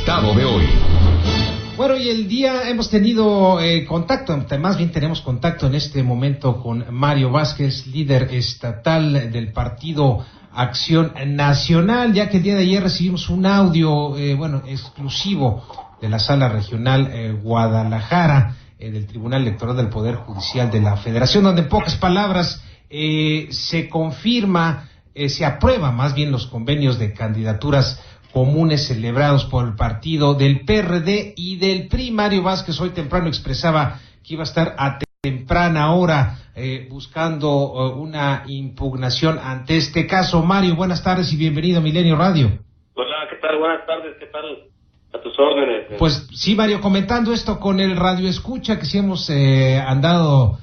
Estado de hoy. Bueno, y el día hemos tenido contacto, más bien tenemos contacto en este momento con Mario Vázquez, líder estatal del Partido Acción Nacional, ya que el día de ayer recibimos un audio, exclusivo de la Sala Regional Guadalajara, del Tribunal Electoral del Poder Judicial de la Federación, donde en pocas palabras se confirma, se aprueba más bien los convenios de candidaturas comunes celebrados por el partido del PRD y del PRI. Mario Vázquez hoy temprano expresaba que iba a estar a temprana hora buscando una impugnación ante este caso. Mario, buenas tardes y bienvenido a Milenio Radio. Hola, ¿qué tal? Buenas tardes, ¿qué tal? A tus órdenes. Pues sí, Mario, comentando esto con el Radio Escucha, que sí hemos andado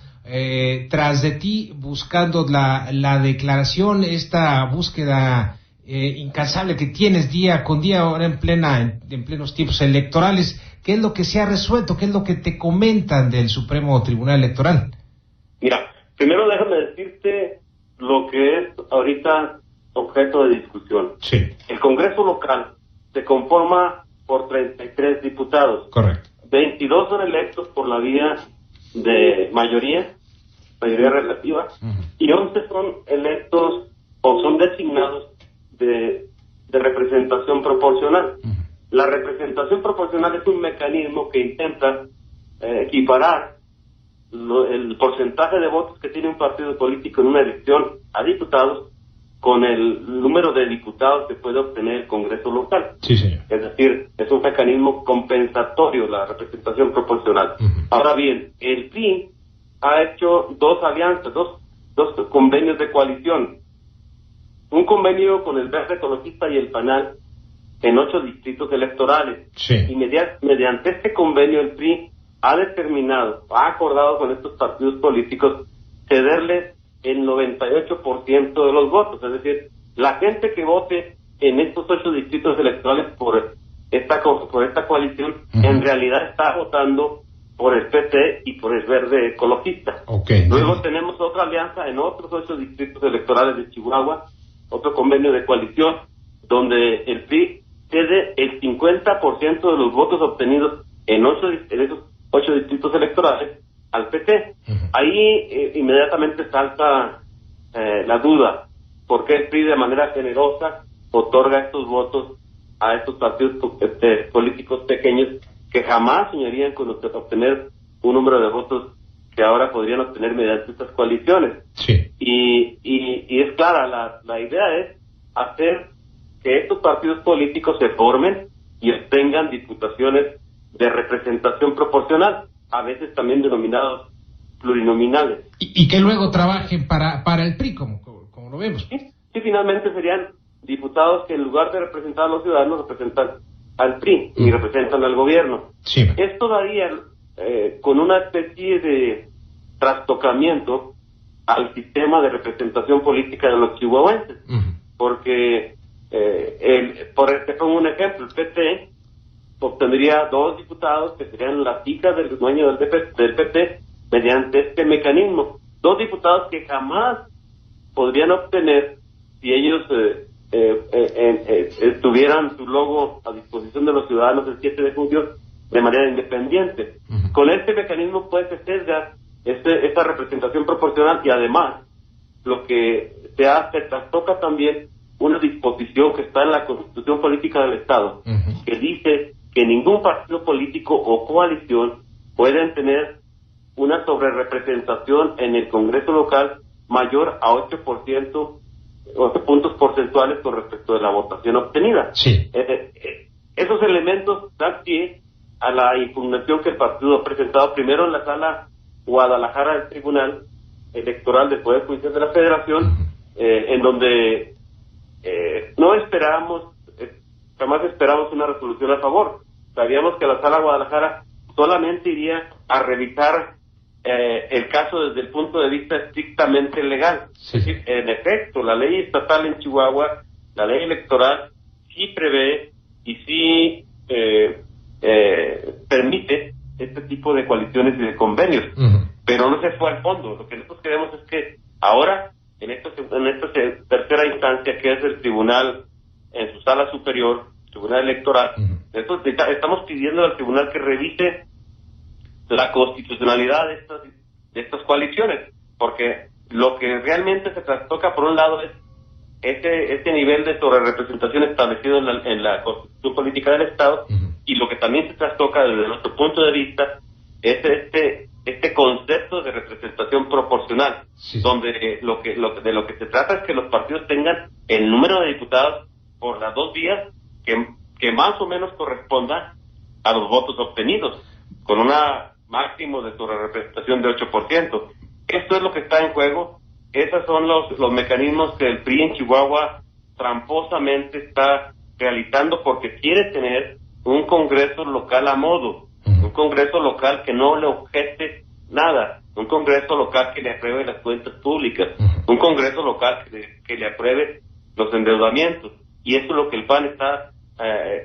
tras de ti buscando la declaración, esta búsqueda incansable que tienes día con día ahora en plenos tiempos electorales. ¿Qué es lo que se ha resuelto? ¿Qué es lo que te comentan del Supremo Tribunal Electoral? Mira, primero déjame decirte lo que es ahorita objeto de discusión. Sí. El Congreso local se conforma por 33 diputados. Correcto. 22 son electos por la vía de mayoría relativa, y 11 son electos o son designados de representación proporcional. La representación proporcional es un mecanismo que intenta equiparar el porcentaje de votos que tiene un partido político en una elección a diputados con el número de diputados que puede obtener el Congreso local. Sí, señor. Es decir, es un mecanismo compensatorio la representación proporcional. Ahora bien, el PRI ha hecho dos alianzas, dos convenios de coalición. Un convenio con el Verde Ecologista y el PANAL en 8 distritos electorales. Sí. Y mediante este convenio el PRI ha acordado con estos partidos políticos cederles el 98% de los votos. Es decir, la gente que vote en estos 8 distritos electorales por esta coalición, en realidad está votando por el PT y por el Verde Ecologista. Okay. Luego tenemos otra alianza en otros 8 distritos electorales de Chihuahua, otro convenio de coalición, donde el PRI cede el 50% de los votos obtenidos en esos 8 distritos electorales al PT. Ahí inmediatamente salta la duda, ¿por qué el PRI de manera generosa otorga estos votos a estos partidos políticos pequeños que jamás soñarían con obtener un número de votos que ahora podrían obtener mediante estas coaliciones? Sí. Y es clara, la idea es hacer que estos partidos políticos se formen y obtengan diputaciones de representación proporcional, a veces también denominados plurinominales. Y que luego trabajen para el PRI, como lo vemos. Sí, finalmente serían diputados que en lugar de representar a los ciudadanos representan al PRI y representan al gobierno. Sí. Esto daría con una especie de trastocamiento al sistema de representación política de los chihuahuenses, porque te pongo un ejemplo, el PT obtendría 2 diputados que serían las hijas del dueño del PT mediante este mecanismo, 2 diputados que jamás podrían obtener si ellos tuvieran su logo a disposición de los ciudadanos el 7 de junio de manera independiente. Con este mecanismo puede sesgar esta representación proporcional, y además lo que se hace, toca también una disposición que está en la Constitución Política del Estado, que dice que ningún partido político o coalición pueden tener una sobrerepresentación en el Congreso local mayor a 8 puntos porcentuales con respecto de la votación obtenida. Sí. Esos elementos dan pie a la impugnación que el partido ha presentado primero en la Sala Guadalajara del Tribunal Electoral del Poder Judicial de la Federación, en donde jamás esperamos una resolución a favor. Sabíamos que la Sala Guadalajara solamente iría a revisar el caso desde el punto de vista estrictamente legal. Sí. Es decir, en efecto, la ley estatal en Chihuahua, la ley electoral, sí prevé y sí permite este tipo de coaliciones y de convenios, pero no se fue al fondo. Lo que nosotros queremos es que ahora, en esta tercera instancia, que es el tribunal en su sala superior, Tribunal Electoral, Entonces estamos pidiendo al tribunal que revise la constitucionalidad de estas coaliciones, porque lo que realmente se trastoca por un lado es este nivel de sobrerepresentación establecido en la Constitución Política del Estado, y lo que también se trastoca desde nuestro punto de vista es este concepto de representación proporcional, donde de lo que se trata es que los partidos tengan el número de diputados por las dos vías que más o menos correspondan a los votos obtenidos, con una máximo de sobrerepresentación de 8%. Esto es lo que está en juego. Esos son los mecanismos que el PRI en Chihuahua tramposamente está realizando porque quiere tener un Congreso local a modo, un Congreso local que no le objete nada, un Congreso local que le apruebe las cuentas públicas, un Congreso local que le apruebe los endeudamientos. Y eso es lo que el PAN está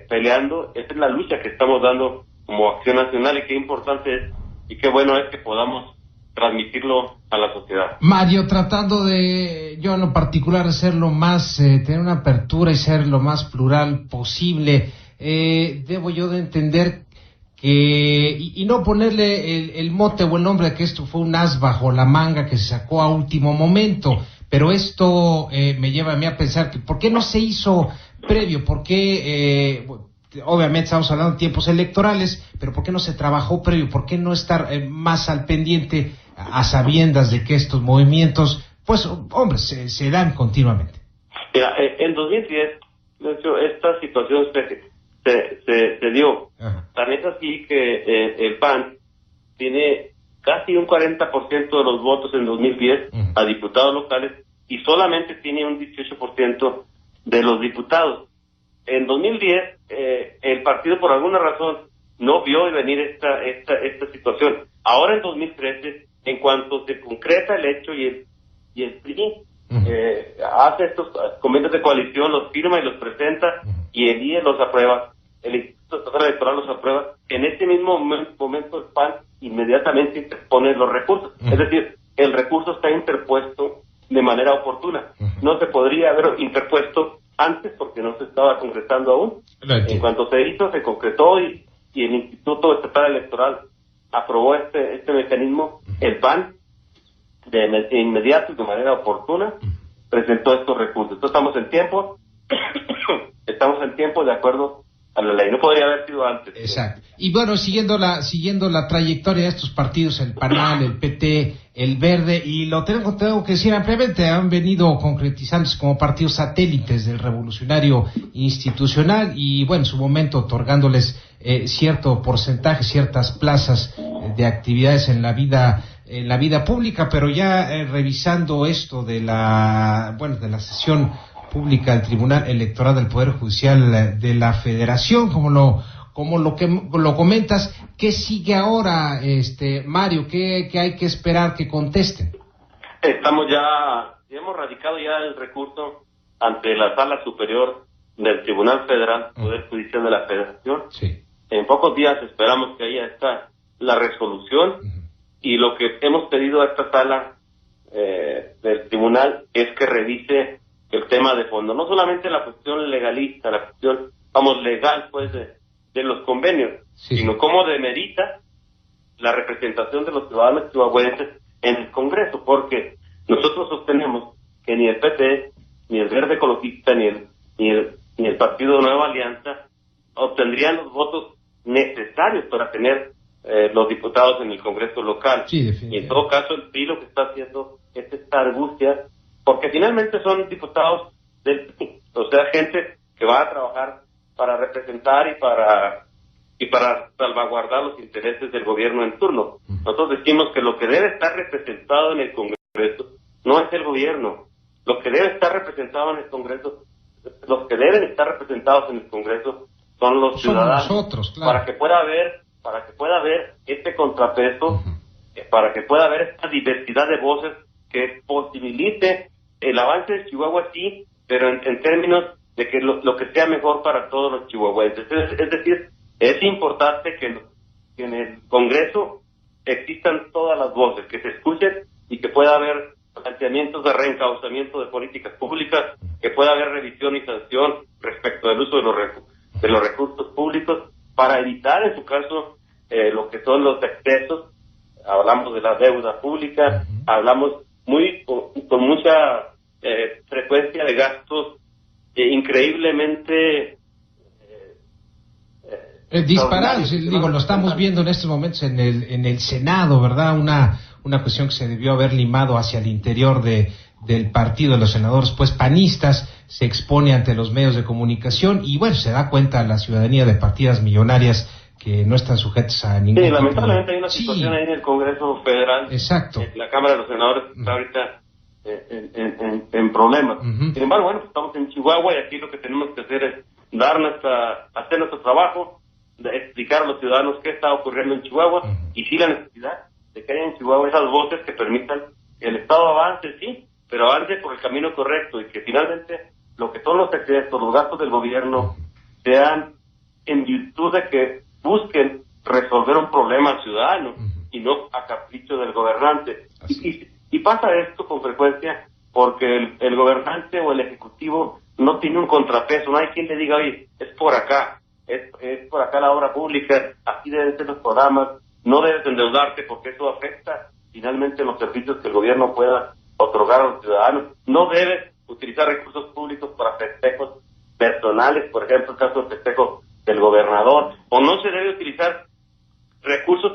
peleando. Esa es la lucha que estamos dando como Acción Nacional, y qué importante es y qué bueno es que podamos transmitirlo a la sociedad. Mario, tratando de, yo en lo particular, ser lo más, tener una apertura y ser lo más plural posible, debo yo de entender que, y no ponerle el mote o el nombre de que esto fue un as bajo la manga que se sacó a último momento, pero esto me lleva a mí a pensar que ¿por qué no se hizo previo? ¿Por qué, obviamente estamos hablando de tiempos electorales, pero ¿por qué no se trabajó previo? ¿Por qué no estar más al pendiente a sabiendas de que estos movimientos, pues, hombre, se dan continuamente? Mira, en 2010, esta situación se dio. Ajá. Tan es así que el PAN tiene casi un 40% de los votos en 2010 a diputados locales y solamente tiene un 18% de los diputados. En 2010, el partido por alguna razón no vio venir esta situación. Ahora en 2013, en cuanto se concreta el hecho y el PRI hace estos convenios de coalición, los firma y los presenta, y el IE los aprueba, el Instituto Estatal Electoral los aprueba, en este mismo momento el PAN inmediatamente interpone los recursos. Es decir, el recurso está interpuesto de manera oportuna. No se podría haber interpuesto antes porque no se estaba concretando aún. En cuanto se hizo, se concretó y el Instituto Estatal Electoral aprobó este mecanismo. El PAN de inmediato y de manera oportuna presentó estos recursos. Entonces estamos en tiempo de acuerdo a la ley. No podría haber sido antes. Exacto. Y bueno, siguiendo la trayectoria de estos partidos, el PANAL, el PT, el Verde, y lo tengo que decir ampliamente, han venido concretizándose como partidos satélites del Revolucionario Institucional y, bueno, en su momento otorgándoles cierto porcentaje, ciertas plazas de actividades en la vida pública, pero ya revisando esto de la sesión pública del Tribunal Electoral del Poder Judicial de la Federación, como lo comentas, ¿qué sigue ahora, Mario? ¿Qué hay que esperar que contesten? Hemos radicado ya el recurso ante la Sala Superior del Tribunal Federal, Poder Judicial de la Federación. Sí. En pocos días esperamos que haya la resolución, y lo que hemos pedido a esta sala del tribunal es que revise el tema de fondo, no solamente la cuestión legalista, la cuestión, legal, pues, de los convenios, sino cómo demerita la representación de los ciudadanos chihuahuenses en el Congreso, porque nosotros sostenemos que ni el PT, ni el Verde Ecologista, ni el Partido Nueva Alianza obtendrían los votos necesarios para tener los diputados en el Congreso local. Y en todo caso el PRI lo que está haciendo es esta argucia, porque finalmente son diputados del PRI, o sea, gente que va a trabajar para representar y para salvaguardar los intereses del gobierno en turno. Nosotros decimos que lo que debe estar representado en el Congreso no es el gobierno, lo que debe estar representado en el Congreso, los que deben estar representados en el Congreso son los ciudadanos, nosotros, claro. para que pueda haber este contrapeso, para que pueda haber esta diversidad de voces que posibilite el avance de Chihuahua, sí, pero en términos de que lo que sea mejor para todos los chihuahuenses. Es decir, es importante que en el Congreso existan todas las voces, que se escuchen y que pueda haber planteamientos de reencauzamiento de políticas públicas, que pueda haber revisión y sanción respecto del uso de los de los recursos públicos para evitar, en su caso, lo que son los excesos. Hablamos de la deuda pública, hablamos con mucha frecuencia de gastos increíblemente disparados. Digo, lo estamos viendo en estos momentos en el Senado, ¿verdad? Una cuestión que se debió haber limado hacia el interior del partido de los senadores, pues panistas, se expone ante los medios de comunicación y bueno, se da cuenta la ciudadanía de partidas millonarias que no están sujetas a ningún tipo lamentablemente hay una situación ahí en el Congreso Federal. Exacto. La Cámara de los Senadores está ahorita en problemas. Sin embargo, bueno, pues estamos en Chihuahua y aquí lo que tenemos que hacer es hacer nuestro trabajo, de explicar a los ciudadanos qué está ocurriendo en Chihuahua y sí la necesidad de que haya en Chihuahua esas voces que permitan que el Estado avance, sí, pero avance por el camino correcto y que finalmente lo que son los excesos, los gastos del gobierno sean en virtud de que busquen resolver un problema ciudadano y no a capricho del gobernante. Y pasa esto con frecuencia porque el gobernante o el ejecutivo no tiene un contrapeso, no hay quien le diga, oye, es por acá la obra pública, así deben ser los programas, no debes endeudarte porque eso afecta finalmente los servicios que el gobierno pueda otorgar a los ciudadanos, no debes utilizar recursos públicos para festejos personales, por ejemplo, el caso del festejo del gobernador, o no se debe utilizar recursos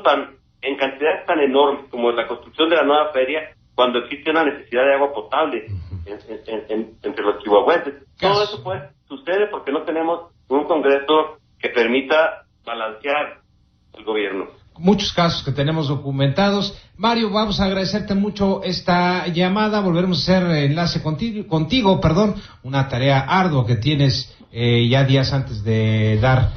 en cantidades tan enormes como la construcción de la nueva feria cuando existe una necesidad de agua potable entre los chihuahuenses. Todo eso sucede porque no tenemos un Congreso que permita balancear el gobierno. Muchos casos que tenemos documentados. Mario, vamos a agradecerte mucho esta llamada, volveremos a hacer enlace contigo, una tarea ardua que tienes ya días antes de dar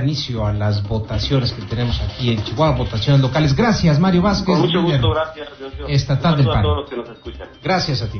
inicio a las votaciones que tenemos aquí en Chihuahua, votaciones locales. Gracias, Mario Vázquez. Con mucho gusto, gracias. Estatal del PAN. A todos los que nos escuchan. Gracias a ti.